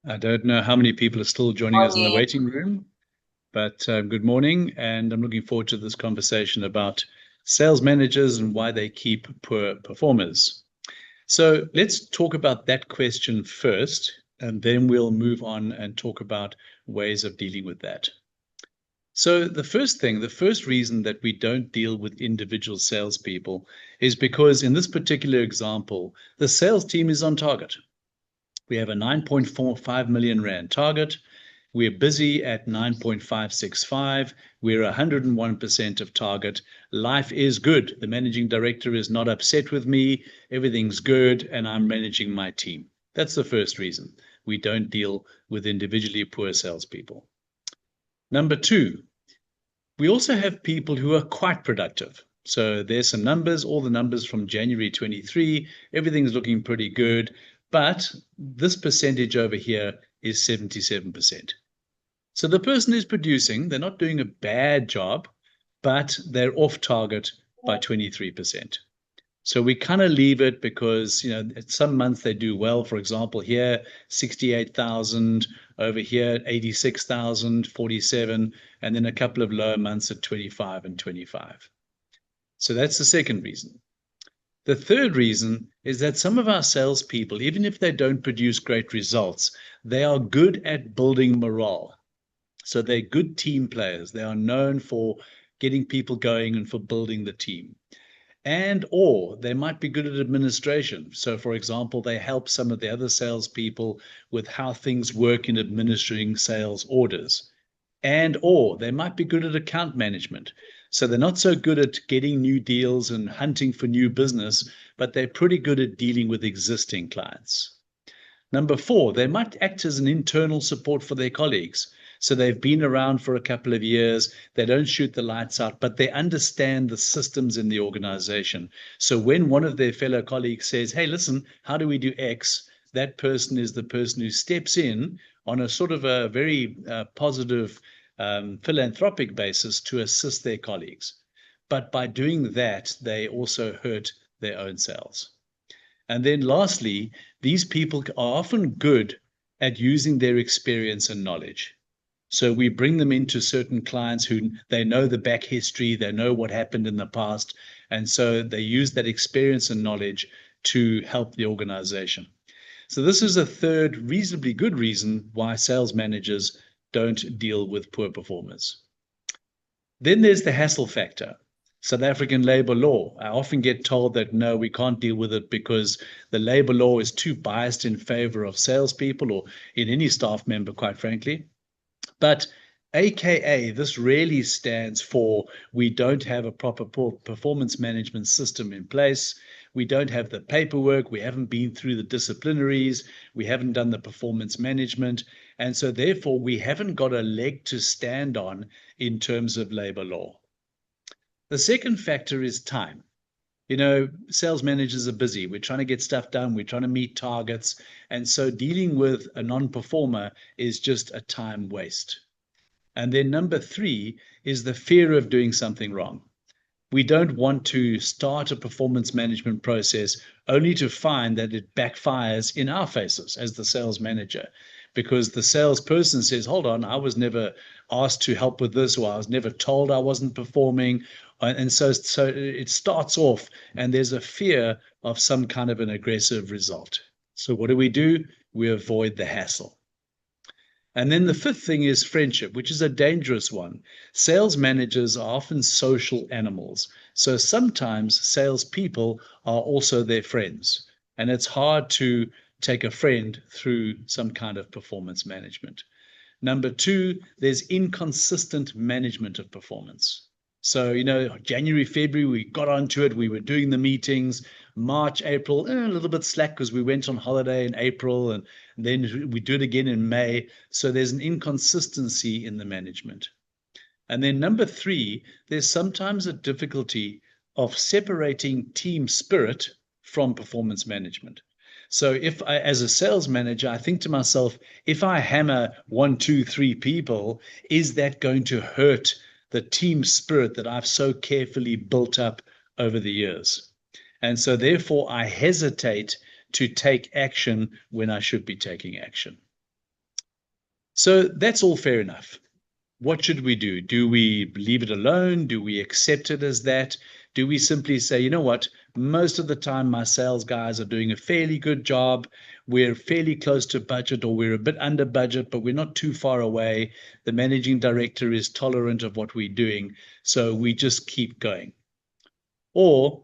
I don't know how many people are still joining us in the Morning. waiting room, but good morning. And I'm looking forward to this conversation about sales managers and why they keep poor performers. So let's talk about that question first, and then we'll move on and talk about ways of dealing with that. So the first reason that we don't deal with individual salespeople is because in this particular example, the sales team is on target. We have a 9.45 million rand target. We're busy at 9.565. We're 101% of target. Life is good. The managing director is not upset with me. Everything's good, and I'm managing my team. That's the first reason we don't deal with individually poor salespeople. Number two, we also have people who are quite productive. So there's some numbers, all the numbers from January 23, everything's looking pretty good. But this percentage over here is 77%. So the person is producing, they're not doing a bad job, but they're off target by 23%. So we kind of leave it because, some months they do well. For example, here, 68,000, over here, 86,000, 47, and then a couple of lower months at 25 and 25. So that's the second reason. The third reason is that some of our salespeople, even if they don't produce great results, they are good at building morale. So they're good team players. They are known for getting people going and for building the team. And or they might be good at administration. So, for example, they help some of the other salespeople with how things work in administering sales orders. And or they might be good at account management. So they're not so good at getting new deals and hunting for new business, but they're pretty good at dealing with existing clients. Number four, they might act as an internal support for their colleagues. So they've been around for a couple of years. They don't shoot the lights out, but they understand the systems in the organization. So when one of their fellow colleagues says, hey, listen, how do we do X? That person is the person who steps in on a sort of a very positive philanthropic basis to assist their colleagues. But by doing that, they also hurt their own selves. And then lastly, these people are often good at using their experience and knowledge. So we bring them into certain clients who they know the back history, they know what happened in the past, and so they use that experience and knowledge to help the organization. So this is a third reasonably good reason why sales managers don't deal with poor performers. Then there's the hassle factor. South African labor law. I often get told that no, we can't deal with it because the labor law is too biased in favor of salespeople or in any staff member, quite frankly. But AKA, this really stands for we don't have a proper performance management system in place. We don't have the paperwork. We haven't been through the disciplinaries. We haven't done the performance management. And so, therefore, we haven't got a leg to stand on in terms of labor law. The second factor is time. Sales managers are busy. We're trying to get stuff done. We're trying to meet targets. And so dealing with a non-performer is just a time waste. And then number three is the fear of doing something wrong. We don't want to start a performance management process only to find that it backfires in our faces as the sales manager. Because the salesperson says, hold on, I was never asked to help with this, or I was never told I wasn't performing. And so it starts off, and there's a fear of some kind of an aggressive result. So what do? We avoid the hassle. And then the fifth thing is friendship, which is a dangerous one. Sales managers are often social animals. So sometimes salespeople are also their friends. And it's hard to take a friend through some kind of performance management. Number two, there's inconsistent management of performance. So, January, February, we got onto it. We were doing the meetings. March, April, a little bit slack because we went on holiday in April and then we do it again in May. So there's an inconsistency in the management. And then number three, there's sometimes a difficulty of separating team spirit from performance management. So if I, as a sales manager, I think to myself, if I hammer one, two, three people, is that going to hurt the team spirit that I've so carefully built up over the years? And so therefore I hesitate to take action when I should be taking action. So that's all fair enough. What should we do? Do we leave it alone? Do we accept it as that? Do we simply say, you know what, most of the time my sales guys are doing a fairly good job. We're fairly close to budget, or we're a bit under budget, but we're not too far away. The managing director is tolerant of what we're doing, so we just keep going. Or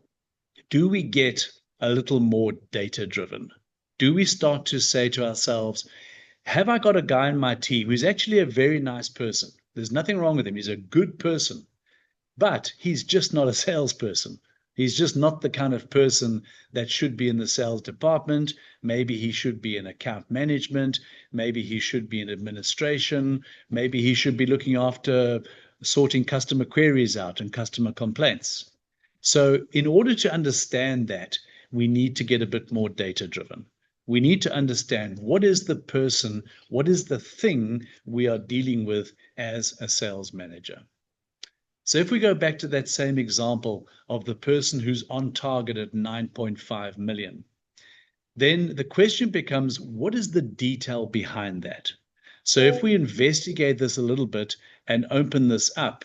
do we get a little more data driven? Do we start to say to ourselves, have I got a guy in my team who's actually a very nice person? There's nothing wrong with him. He's a good person, but he's just not a salesperson. He's just not the kind of person that should be in the sales department. Maybe he should be in account management. Maybe he should be in administration. Maybe he should be looking after sorting customer queries out and customer complaints. So, in order to understand that, we need to get a bit more data driven. We need to understand what is the person, what is the thing we are dealing with as a sales manager. So if we go back to that same example of the person who's on target at 9.5 million, then the question becomes, what is the detail behind that? So if we investigate this a little bit and open this up,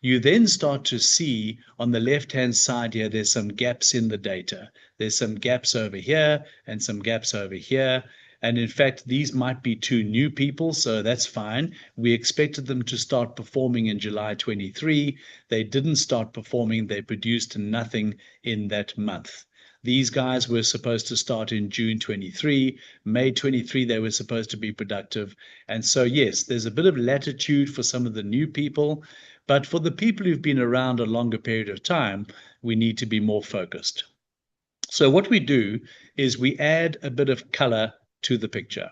you then start to see on the left-hand side here, there's some gaps in the data. There's some gaps over here and some gaps over here. And in fact, these might be two new people, so that's fine. We expected them to start performing in July 23. They didn't start performing. They produced nothing in that month. These guys were supposed to start in June 23. May 23, they were supposed to be productive. And so, yes, there's a bit of latitude for some of the new people. But for the people who've been around a longer period of time, we need to be more focused. So what we do is we add a bit of color to the picture.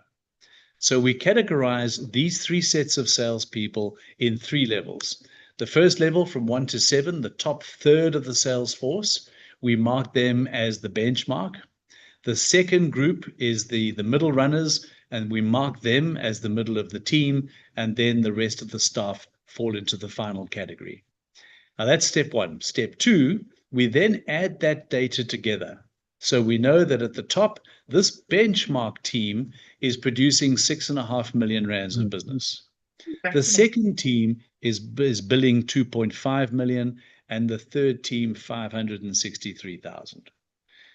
So we categorize these three sets of salespeople in three levels. The first level, from 1 to 7, the top third of the sales force, we mark them as the benchmark. The second group is the middle runners, and we mark them as the middle of the team, and then the rest of the staff fall into the final category. Now that's step one. Step two, we then add that data together. So we know that at the top, this benchmark team is producing 6.5 million rands of business. The second team is billing 2.5 million, and the third team 563,000.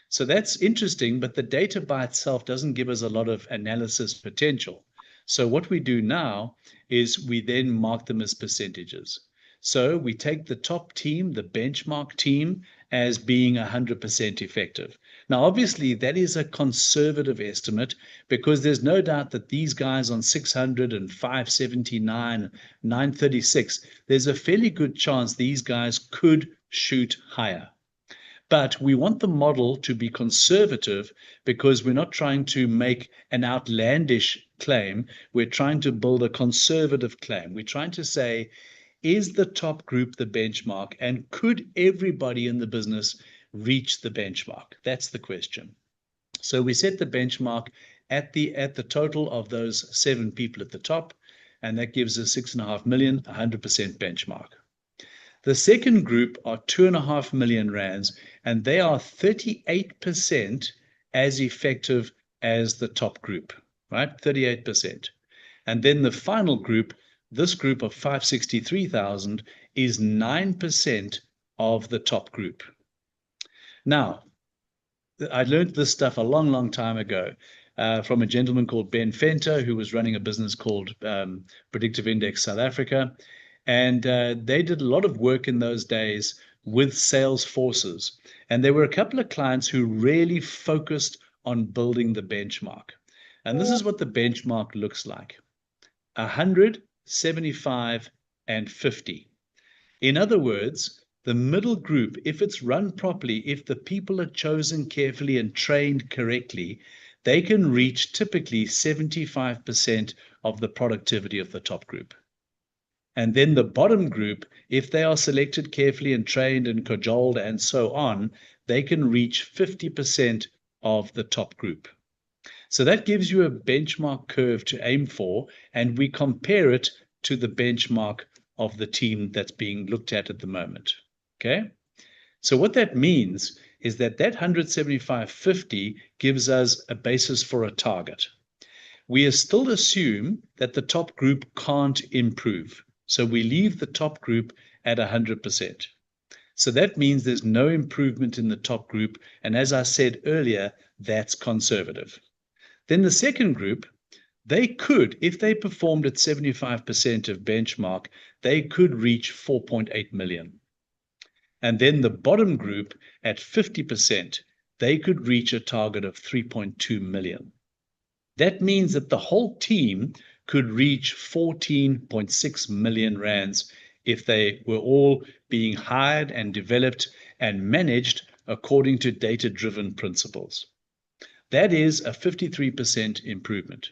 So that's interesting, but the data by itself doesn't give us a lot of analysis potential. So what we do now is we then mark them as percentages. So we take the top team, the benchmark team, as being 100% effective. Now, obviously, that is a conservative estimate because there's no doubt that these guys on 600 and 579, 936, there's a fairly good chance these guys could shoot higher. But we want the model to be conservative because we're not trying to make an outlandish claim. We're trying to build a conservative claim. We're trying to say, is the top group the benchmark? And could everybody in the business reach the benchmark? That's the question. So we set the benchmark at the total of those 7 people at the top, and that gives us 6.5 million, 100% benchmark. The second group are 2.5 million rands, and they are 38% as effective as the top group, right? 38%. And then the final group, this group of 563,000, is 9% of the top group. Now, I learned this stuff a long, long time ago from a gentleman called Ben Fenter, who was running a business called Predictive Index South Africa. And they did a lot of work in those days with sales forces. And there were a couple of clients who really focused on building the benchmark. And this is what the benchmark looks like: 100, 75, and 50. In other words, the middle group, if it's run properly, if the people are chosen carefully and trained correctly, they can reach typically 75% of the productivity of the top group. And then the bottom group, if they are selected carefully and trained and cajoled and so on, they can reach 50% of the top group. So that gives you a benchmark curve to aim for, and we compare it to the benchmark of the team that's being looked at the moment. Okay? So what that means is that 175.50 gives us a basis for a target. we still assume that the top group can't improve. So we leave the top group at 100%. So that means there's no improvement in the top group. And as I said earlier, that's conservative. Then the second group, they could, if they performed at 75% of benchmark, they could reach 4.8 million. And then the bottom group at 50%, they could reach a target of 3.2 million. That means that the whole team could reach 14.6 million rands if they were all being hired and developed and managed according to data-driven principles. That is a 53% improvement.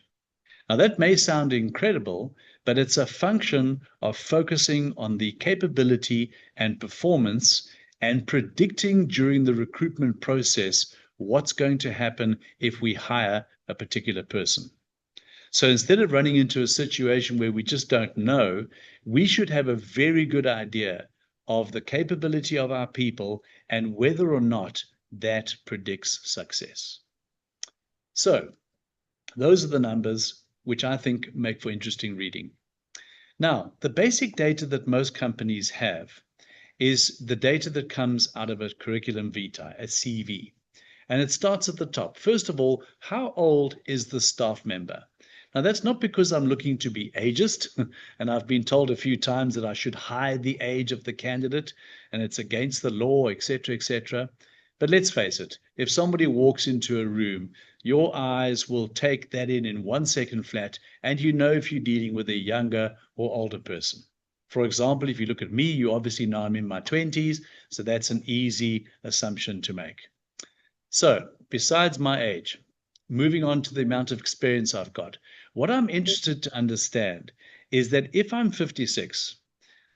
Now, that may sound incredible, but it's a function of focusing on the capability and performance and predicting during the recruitment process what's going to happen if we hire a particular person. So instead of running into a situation where we just don't know, we should have a very good idea of the capability of our people and whether or not that predicts success. So those are the numbers which I think make for interesting reading. Now, the basic data that most companies have is the data that comes out of a curriculum vitae, a CV. And it starts at the top. First of all, how old is the staff member? Now, that's not because I'm looking to be ageist, and I've been told a few times that I should hide the age of the candidate, and it's against the law, etc., etc. But let's face it, if somebody walks into a room, your eyes will take that in 1 second flat, and you know if you're dealing with a younger or older person. For example, if you look at me, you obviously know I'm in my 20s, so that's an easy assumption to make. So, besides my age, moving on to the amount of experience I've got, what I'm interested to understand is that if I'm 56,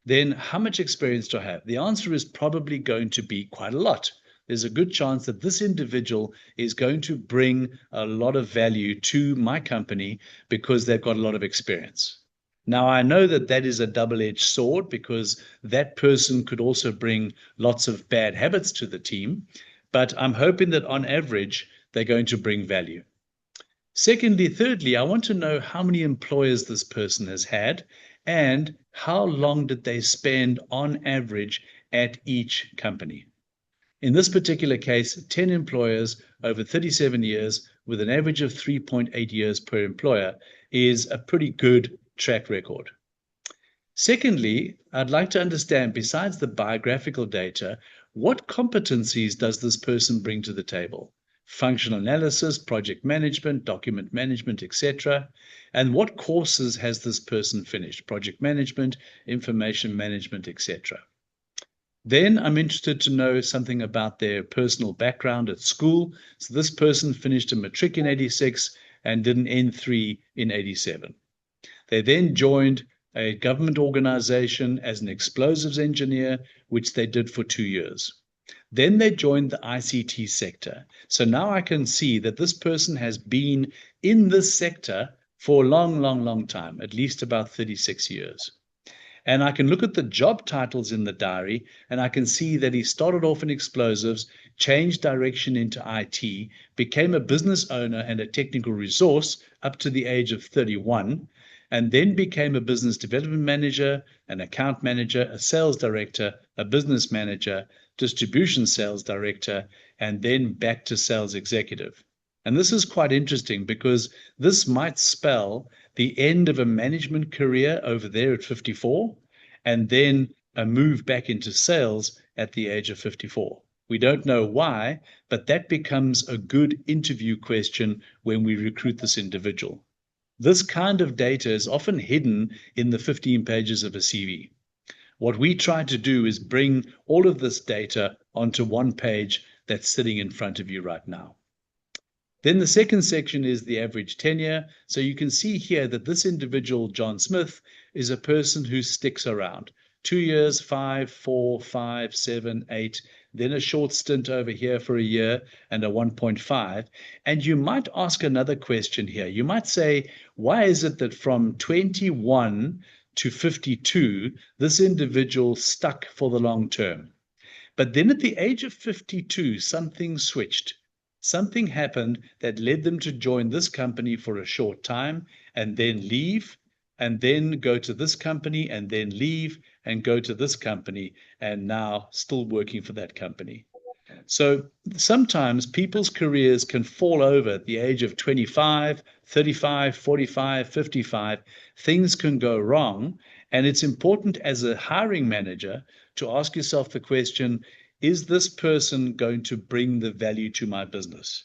then how much experience do I have? The answer is probably going to be quite a lot. There's a good chance that this individual is going to bring a lot of value to my company because they've got a lot of experience. Now, I know that that is a double-edged sword because that person could also bring lots of bad habits to the team, but I'm hoping that on average, they're going to bring value. Thirdly, I want to know how many employers this person has had and how long did they spend on average at each company. In this particular case, 10 employers over 37 years with an average of 3.8 years per employer is a pretty good track record. Secondly, I'd like to understand, besides the biographical data, what competencies does this person bring to the table? Functional analysis, project management, document management, etc. And what courses has this person finished? Project management, information management, etc. Then I'm interested to know something about their personal background at school. So this person finished a matric in 86 and did an N3 in 87. They then joined a government organization as an explosives engineer, which they did for 2 years. Then they joined the ICT sector. So now I can see that this person has been in this sector for a long, long, long time, at least about 36 years. And I can look at the job titles in the diary, and I can see that he started off in explosives, changed direction into IT, became a business owner and a technical resource up to the age of 31, and then became a business development manager, an account manager, a sales director, a business manager, distribution sales director, and then back to sales executive. And this is quite interesting because this might spell the end of a management career over there at 54, and then a move back into sales at the age of 54. We don't know why, but that becomes a good interview question when we recruit this individual. This kind of data is often hidden in the 15 pages of a CV. What we try to do is bring all of this data onto one page that's sitting in front of you right now. Then the second section is the average tenure. So you can see here that this individual, John Smith, is a person who sticks around. 2 years, 5, 4, 5, 7, 8, then a short stint over here for a year and a 1.5. And you might ask another question here. You might say, why is it that from 21 to 52, this individual stuck for the long term? But then at the age of 52, something switched. something happened that led them to join this company for a short time and then leave, and then go to this company and then leave and go to this company, and now still working for that company. So sometimes people's careers can fall over at the age of 25, 35, 45, 55. Things can go wrong. And it's important as a hiring manager to ask yourself the question, is this person going to bring the value to my business?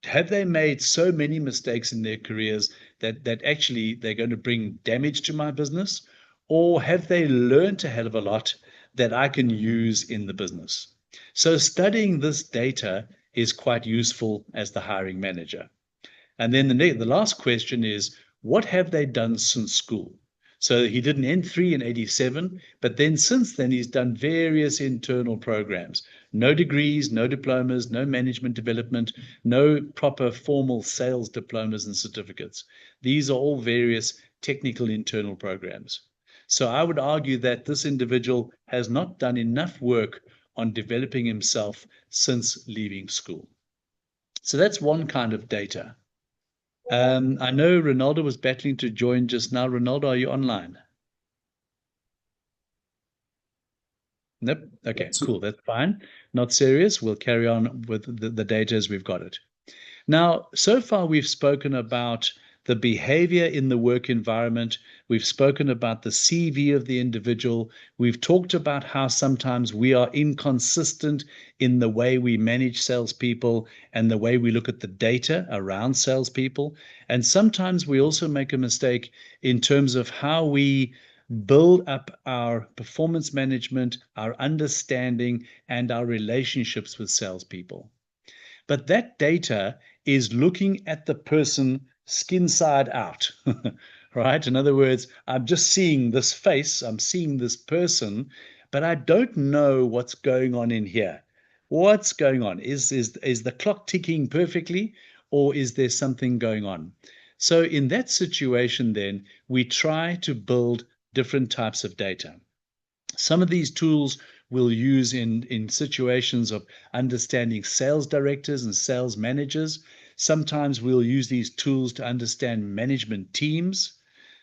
Have they made so many mistakes in their careers that actually they're going to bring damage to my business? Or have they learned a hell of a lot that I can use in the business? So studying this data is quite useful as the hiring manager. And then the last question is, what have they done since school? So he did an N3 in 87, but then since then he's done various internal programs. No degrees, no diplomas, no management development, no proper formal sales diplomas and certificates. These are all various technical internal programs. So I would argue that this individual has not done enough work on developing himself since leaving school. So that's one kind of data. I know Ronaldo was battling to join just now. Ronaldo, are you online? Nope. Okay, cool. That's fine. Not serious. We'll carry on with the data as we've got it. Now, so far we've spoken about the behavior in the work environment. We've spoken about the CV of the individual. We've talked about how sometimes we are inconsistent in the way we manage salespeople and the way we look at the data around salespeople. And sometimes we also make a mistake in terms of how we build up our performance management, our understanding, and our relationships with salespeople. But that data is looking at the person skin side out, right? In other words, I'm just seeing this face, I'm seeing this person, but I don't know what's going on in here. What's going on? Is the clock ticking perfectly, or is there something going on? So in that situation, then we try to build different types of data. Some of these tools we'll use in situations of understanding sales directors and sales managers. Sometimes we'll use these tools to understand management teams.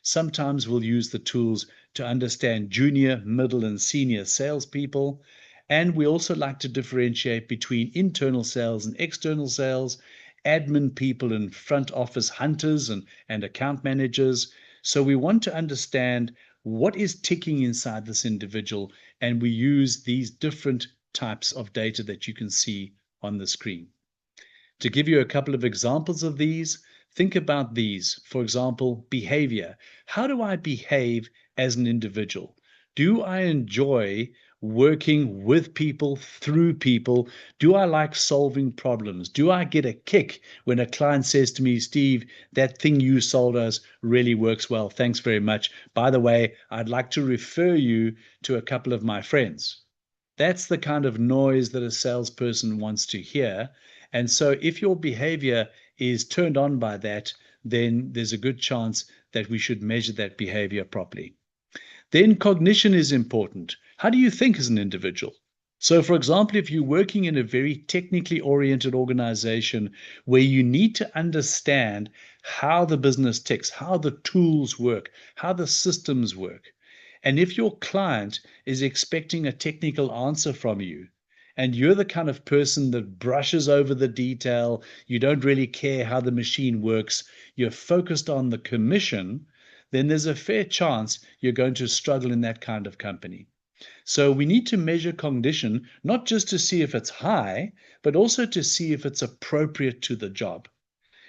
Sometimes we'll use the tools to understand junior, middle, and senior salespeople. And we also like to differentiate between internal sales and external sales, admin people and front office hunters and account managers. So we want to understand what is ticking inside this individual, and we use these different types of data that you can see on the screen. To give you a couple of examples of these, think about these. For example, behavior. How do I behave as an individual? Do I enjoy working with people, through people? Do I like solving problems? Do I get a kick when a client says to me, Steve, that thing you sold us really works well. Thanks very much. By the way, I'd like to refer you to a couple of my friends. That's the kind of noise that a salesperson wants to hear. And so if your behavior is turned on by that, then there's a good chance that we should measure that behavior properly. Then cognition is important. How do you think as an individual? So, for example, if you're working in a very technically oriented organization where you need to understand how the business ticks, how the tools work, how the systems work, and if your client is expecting a technical answer from you, and you're the kind of person that brushes over the detail, you don't really care how the machine works, you're focused on the commission, then there's a fair chance you're going to struggle in that kind of company. So we need to measure cognition, not just to see if it's high, but also to see if it's appropriate to the job.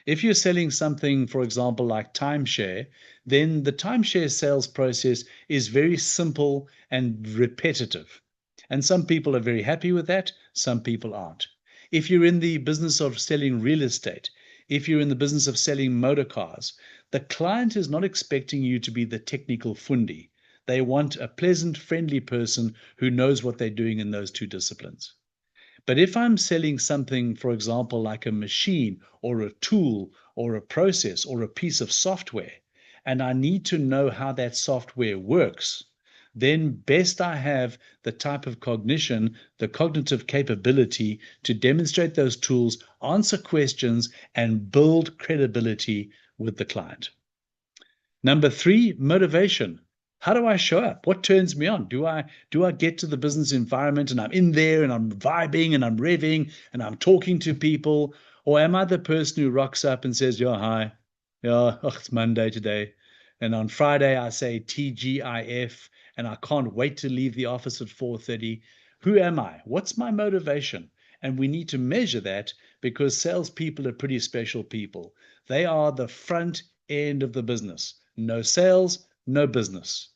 If you're selling something, for example, like timeshare, then the timeshare sales process is very simple and repetitive. And some people are very happy with that, some people aren't. If you're in the business of selling real estate, if you're in the business of selling motor cars, the client is not expecting you to be the technical fundi. They want a pleasant, friendly person who knows what they're doing in those two disciplines. But if I'm selling something, for example, like a machine or a tool or a process or a piece of software, and I need to know how that software works, then best I have the type of cognition, the cognitive capability to demonstrate those tools, answer questions, and build credibility with the client. Number 3, motivation. How do I show up? What turns me on? Do I get to the business environment and I'm in there and I'm vibing and I'm revving and I'm talking to people? Or am I the person who rocks up and says, yeah, hi, yeah, it's Monday today. And on Friday, I say TGIF and I can't wait to leave the office at 4:30. Who am I? What's my motivation? And we need to measure that because salespeople are pretty special people. They are the front end of the business. No sales, no business.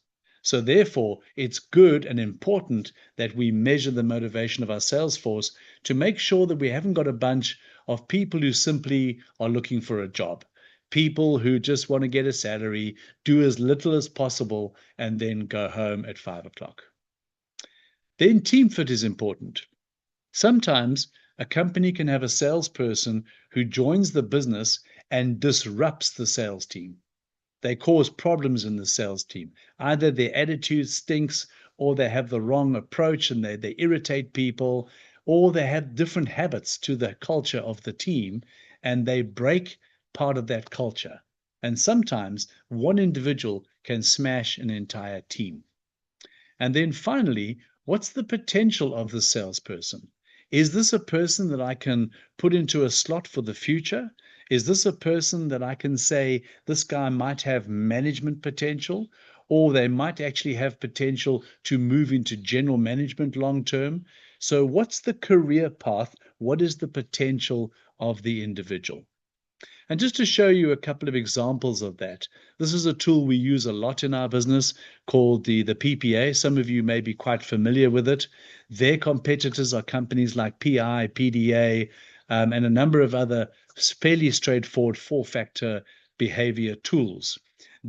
So therefore, it's good and important that we measure the motivation of our sales force to make sure that we haven't got a bunch of people who simply are looking for a job. People who just want to get a salary, do as little as possible, and then go home at 5 o'clock. Then team fit is important. Sometimes a company can have a salesperson who joins the business and disrupts the sales team. They cause problems in the sales team. Either their attitude stinks, or they have the wrong approach and they irritate people, or they have different habits to the culture of the team and they break part of that culture. And sometimes one individual can smash an entire team. And then finally, what's the potential of the salesperson? Is this a person that I can put into a slot for the future? Is this a person that I can say this guy might have management potential, or they might actually have potential to move into general management long term? So, what's the career path? What is the potential of the individual? And just to show you a couple of examples of that, this is a tool we use a lot in our business called the PPA. Some of you may be quite familiar with it. Their competitors are companies like PI, PDA, and a number of other fairly straightforward 4-factor behavior tools.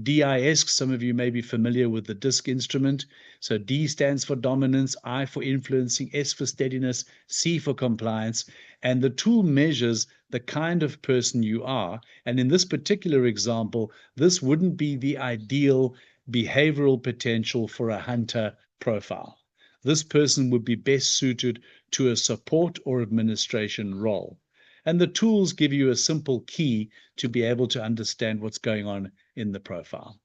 DISC, some of you may be familiar with the DISC instrument. So D stands for dominance, I for influencing, S for steadiness, C for compliance. And the tool measures the kind of person you are. And in this particular example, this wouldn't be the ideal behavioral potential for a hunter profile. This person would be best suited to a support or administration role. And the tools give you a simple key to be able to understand what's going on in the profile.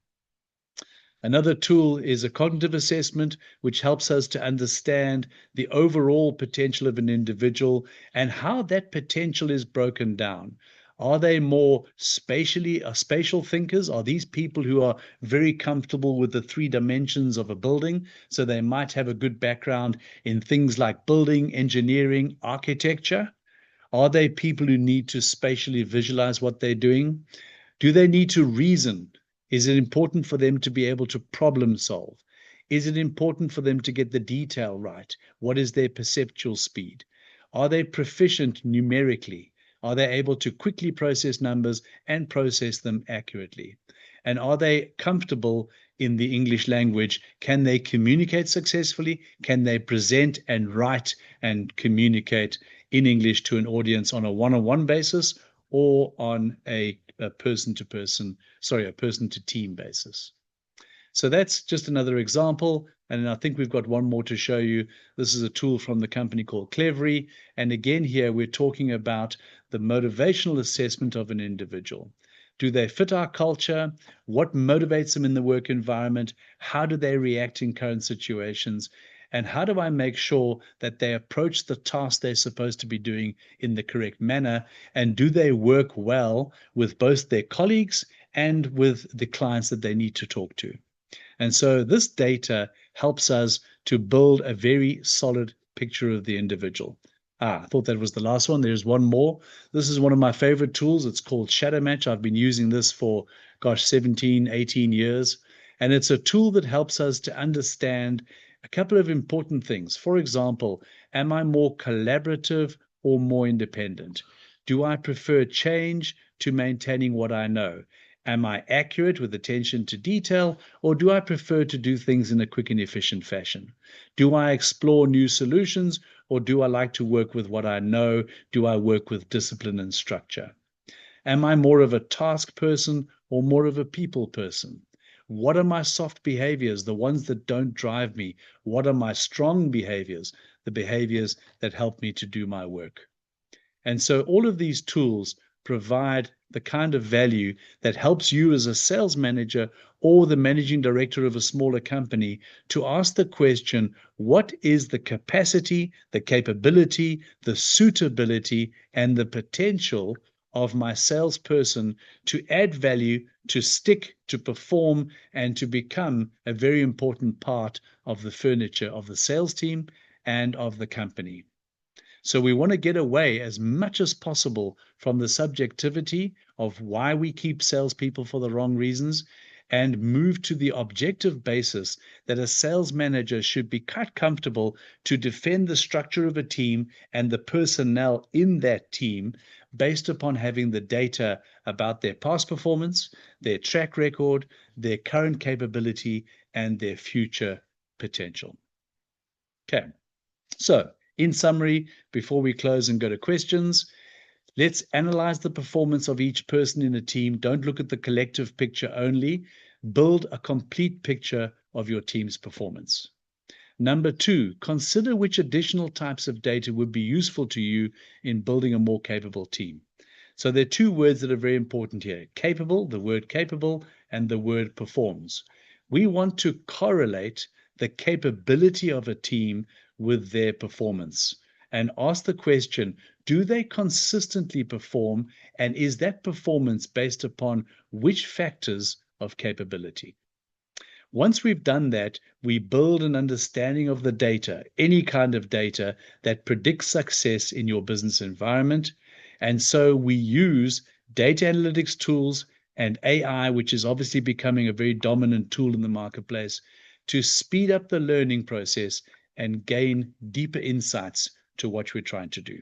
Another tool is a cognitive assessment, which helps us to understand the overall potential of an individual and how that potential is broken down. Are they more spatial thinkers? Are these people who are very comfortable with the 3 dimensions of a building? So they might have a good background in things like building, engineering, architecture. Are they people who need to spatially visualize what they're doing? Do they need to reason? Is it important for them to be able to problem solve? Is it important for them to get the detail right? What is their perceptual speed? Are they proficient numerically? Are they able to quickly process numbers and process them accurately? And are they comfortable in the English language? Can they communicate successfully? Can they present and write and communicate in English to an audience on a one-on-one basis or on a person to team basis? So that's just another example. And I think we've got one more to show you. This is a tool from the company called Clevery. And again, here we're talking about the motivational assessment of an individual. Do they fit our culture? What motivates them in the work environment? How do they react in current situations? And how do I make sure that they approach the task they're supposed to be doing in the correct manner? And do they work well with both their colleagues and with the clients that they need to talk to? And so this data helps us to build a very solid picture of the individual. I thought that was the last one. There's one more. This is one of my favorite tools. It's called Shadowmatch. I've been using this for, 17, 18 years. And it's a tool that helps us to understand a couple of important things. For example, am I more collaborative or more independent? Do I prefer change to maintaining what I know? Am I accurate with attention to detail, or do I prefer to do things in a quick and efficient fashion? Do I explore new solutions, or do I like to work with what I know? Do I work with discipline and structure? Am I more of a task person or more of a people person? What are my soft behaviors, the ones that don't drive me? What are my strong behaviors, the behaviors that help me to do my work? And so all of these tools provide the kind of value that helps you as a sales manager or the managing director of a smaller company to ask the question, what is the capacity, the capability, the suitability, and the potential of my salesperson to add value, to stick, to perform, and to become a very important part of the furniture of the sales team and of the company. So we want to get away as much as possible from the subjectivity of why we keep salespeople for the wrong reasons and move to the objective basis that a sales manager should be quite comfortable to defend the structure of a team and the personnel in that team based upon having the data about their past performance, their track record, their current capability, and their future potential. Okay, so in summary, before we close and go to questions, let's analyze the performance of each person in a team. Don't look at the collective picture only. Build a complete picture of your team's performance. Number two, consider which additional types of data would be useful to you in building a more capable team. So there are two words that are very important here. Capable, the word capable, and the word performs. We want to correlate the capability of a team with their performance and ask the question, do they consistently perform, and is that performance based upon which factors of capability? Once we've done that, we build an understanding of the data, any kind of data that predicts success in your business environment. And so we use data analytics tools and AI, which is obviously becoming a very dominant tool in the marketplace, to speed up the learning process and gain deeper insights to what we're trying to do.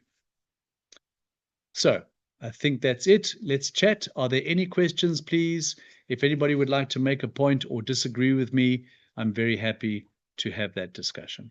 So I think that's it. Let's chat. Are there any questions, please? If anybody would like to make a point or disagree with me, I'm very happy to have that discussion.